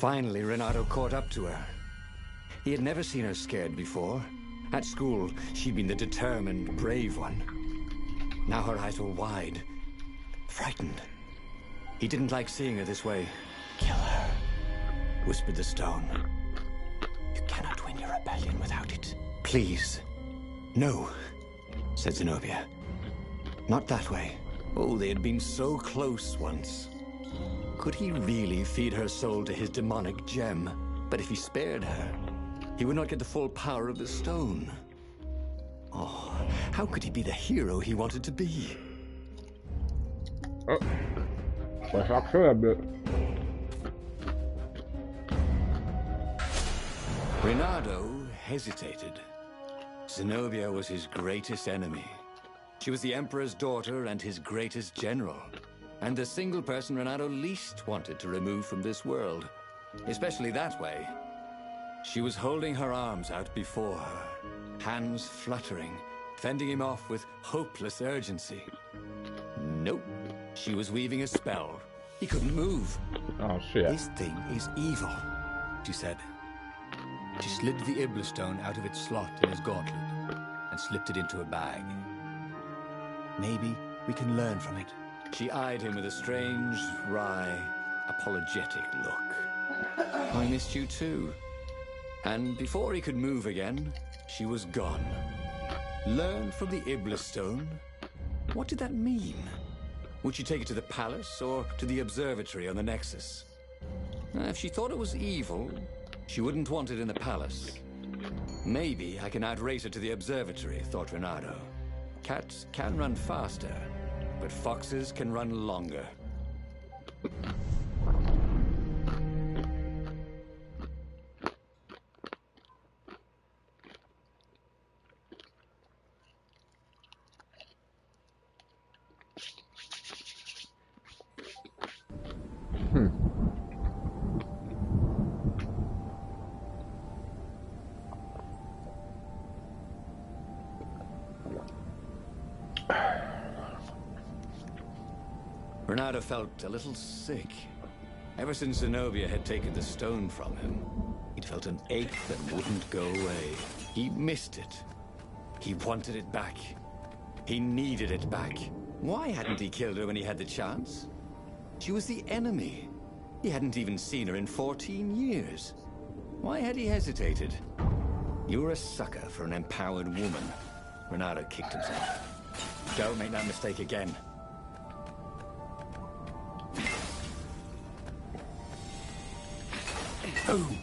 Finally, Renato caught up to her. He had never seen her scared before. At school, she'd been the determined, brave one. Now her eyes were wide, frightened. He didn't like seeing her this way. "Kill her," whispered the stone. "You cannot win your rebellion without it. Please." "No," said Zenobia. "Not that way." Oh, they had been so close once. Could he really feed her soul to his demonic gem? But if he spared her, he would not get the full power of the stone. Oh, how could he be the hero he wanted to be? Oh, let's talk through a bit. Renato hesitated. Zenobia was his greatest enemy. She was the Emperor's daughter and his greatest general, and the single person Renato least wanted to remove from this world, especially that way. She was holding her arms out before her, hands fluttering, fending him off with hopeless urgency. Nope, she was weaving a spell. He couldn't move. Oh, shit. "This thing is evil," she said. She slid the Iblastone out of its slot in his gauntlet and slipped it into a bag. "Maybe we can learn from it." She eyed him with a strange, wry, apologetic look. "I missed you too." And before he could move again, she was gone. Learn from the Iblastone? What did that mean? Would she take it to the palace or to the observatory on the Nexus? If she thought it was evil, she wouldn't want it in the palace. Maybe I can outrace her to the observatory, thought Renato. Cats can run faster, but foxes can run longer. Renato felt a little sick. Ever since Zenobia had taken the stone from him, he'd felt an ache that wouldn't go away. He missed it. He wanted it back. He needed it back. Why hadn't he killed her when he had the chance? She was the enemy. He hadn't even seen her in 14 years. Why had he hesitated? "You're a sucker for an empowered woman." Renato kicked himself. "Don't make that mistake again." Boom!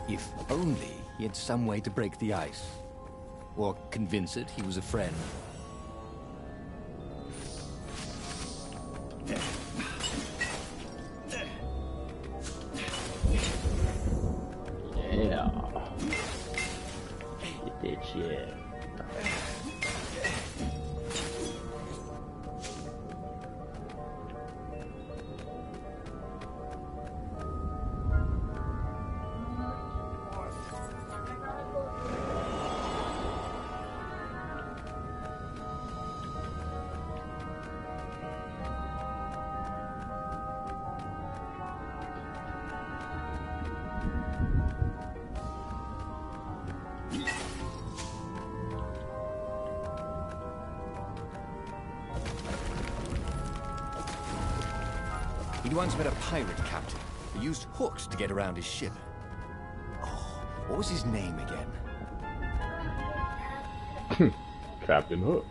If only he had some way to break the ice. Or convince it he was a friend. Yeah. Get that shit. He'd once met a pirate captain who used hooks to get around his ship. Oh, what was his name again? Captain Hook.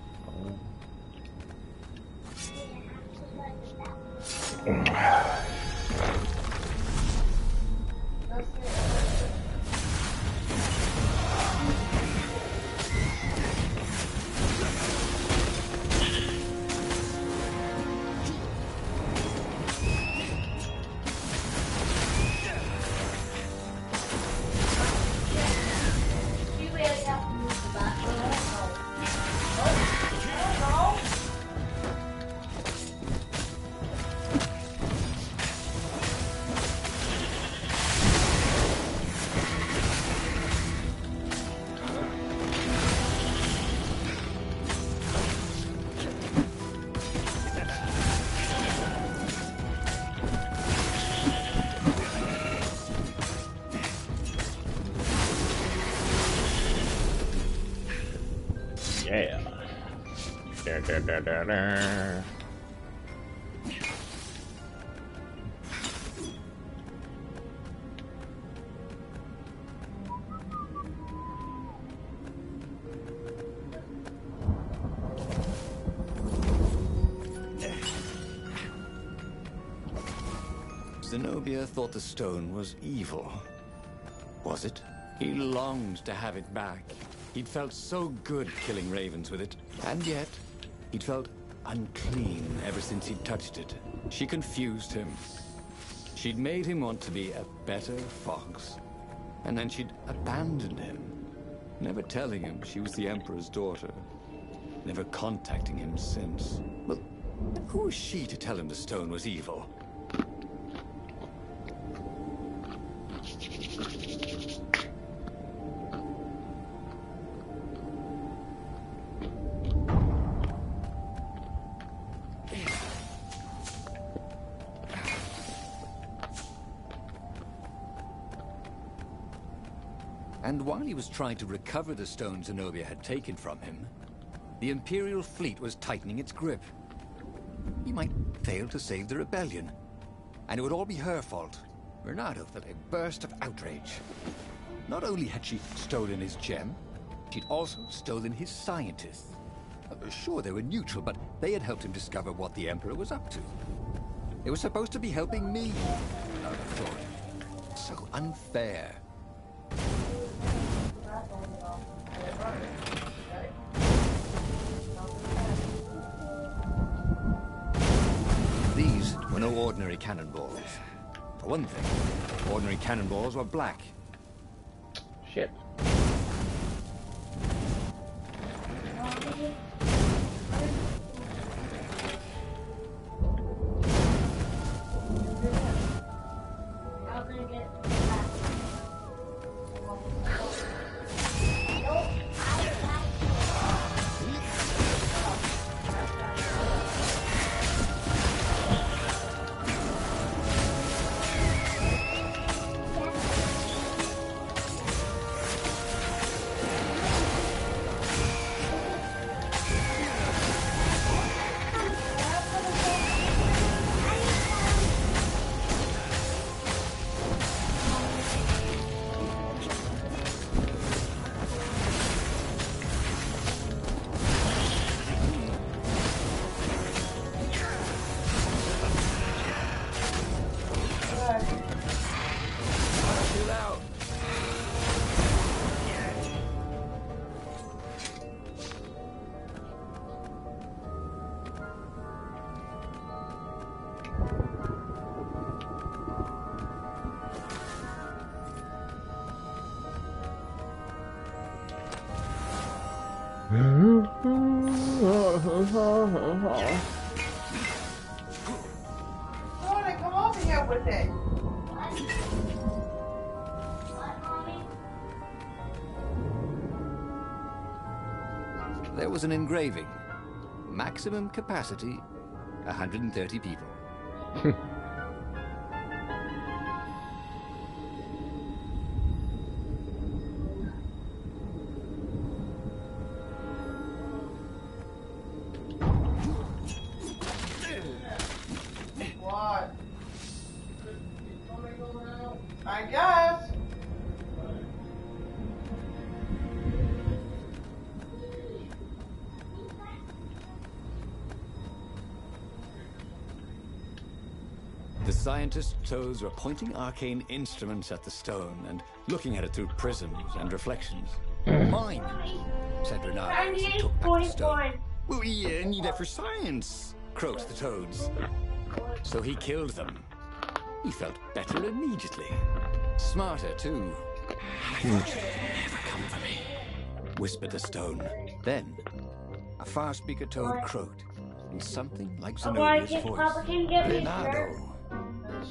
Zenobia thought the stone was evil. Was it? He longed to have it back. He'd felt so good killing ravens with it. And yet, he'd felt unclean ever since he'd touched it. She confused him. She'd made him want to be a better fox. And then she'd abandoned him, never telling him she was the Emperor's daughter. Never contacting him since. Well, who was she to tell him the stone was evil? And while he was trying to recover the stone Zenobia had taken from him, the Imperial fleet was tightening its grip. He might fail to save the rebellion, and it would all be her fault. Renato felt a burst of outrage. Not only had she stolen his gem, she'd also stolen his scientists. Sure, they were neutral, but they had helped him discover what the Emperor was up to. They were supposed to be helping me, I thought. So unfair. These were no ordinary cannonballs. For one thing, ordinary cannonballs were black. Shit. Come over here with it. There was an engraving. Maximum capacity, 130 people. What? I guess. The scientist's toes were pointing arcane instruments at the stone and looking at it through prisms and reflections. Mine, said Renato as he took back the stone. Well, we need it for science, croaked the toads. So he killed them. He felt better immediately. Smarter, too. I thought you'd never come for me, whispered the stone. Then, a far speaker toad croaked in something like Zenobia's voice. Leonardo,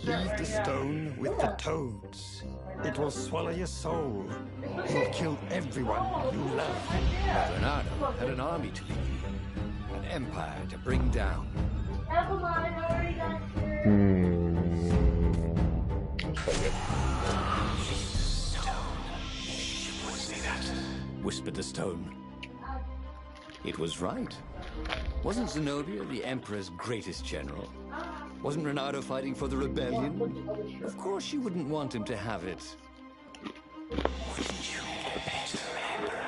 leave the stone with the toads. It will swallow your soul. It will kill everyone you love. But Leonardo had an army to lead, an empire to bring down. Say that, whispered the stone. It was right. Wasn't Zenobia the Emperor's greatest general? Wasn't Renato fighting for the rebellion? Of course you wouldn't want him to have it. Wouldn't you bet the Emperor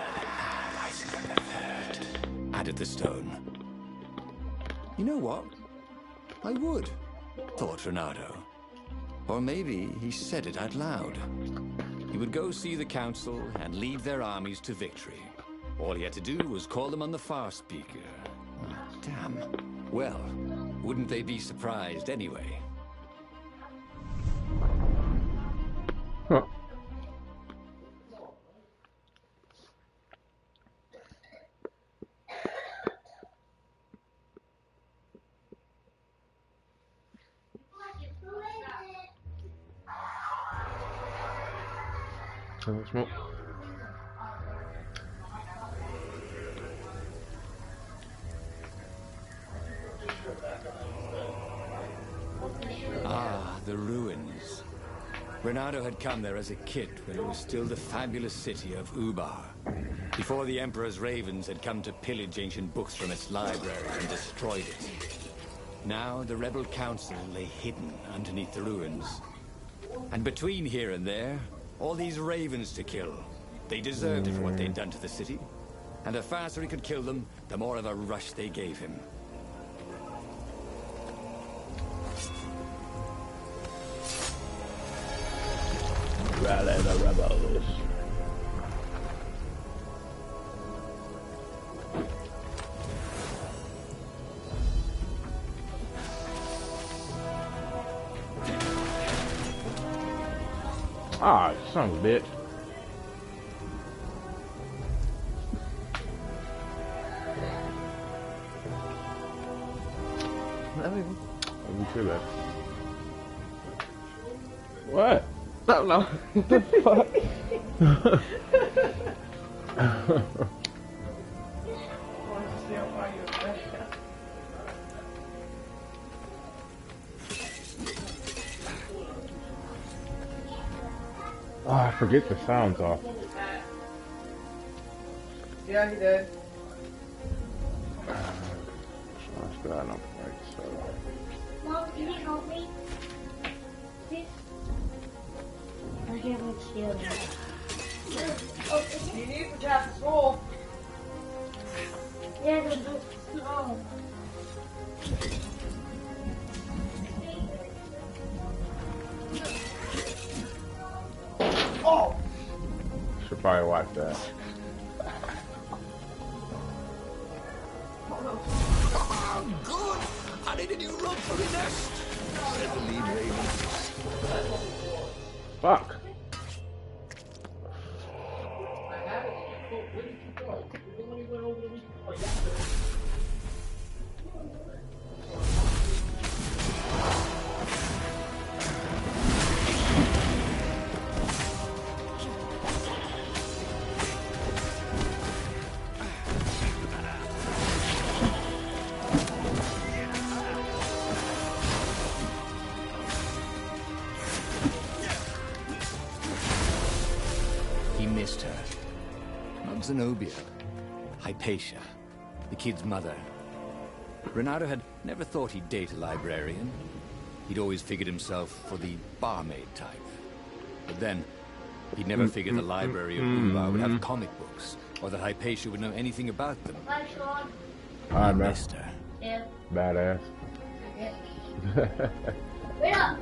added the stone. You know what? I would, thought Renato. Or maybe he said it out loud. He would go see the council and lead their armies to victory. All he had to do was call them on the far speaker. Oh, damn. Well, wouldn't they be surprised anyway? Huh. Smoke. Ah, the ruins. Renato had come there as a kid when it was still the fabulous city of Ubar. Before the Emperor's ravens had come to pillage ancient books from its library and destroyed it. Now the rebel council lay hidden underneath the ruins. And between here and there, all these ravens to kill. They deserved it for what they'd done to the city. And the faster he could kill them, the more of a rush they gave him. Rally the rebels. Ah, son of a bitch. Let me see that. What? I don't know. What the fuck? Oh, I forget the sounds off. Yeah, he did. Smash that up right, so. Mom, can you help me? Please? I can't wait to steal it. He needs to pass the school. Yeah, the no. Oh! Should probably watch that. Oh, good! I need a new rope for the nest! Said the lead raven. Fuck. He missed her. Not Zenobia. Hypatia, the kid's mother. Renato had never thought he'd date a librarian. He'd always figured himself for the barmaid type. But then, he'd never figured the library of Ubar would have comic books, or that Hypatia would know anything about them. Bye, Sean. Alright, He man. missed her. Yeah. Badass. Yeah. Wait up.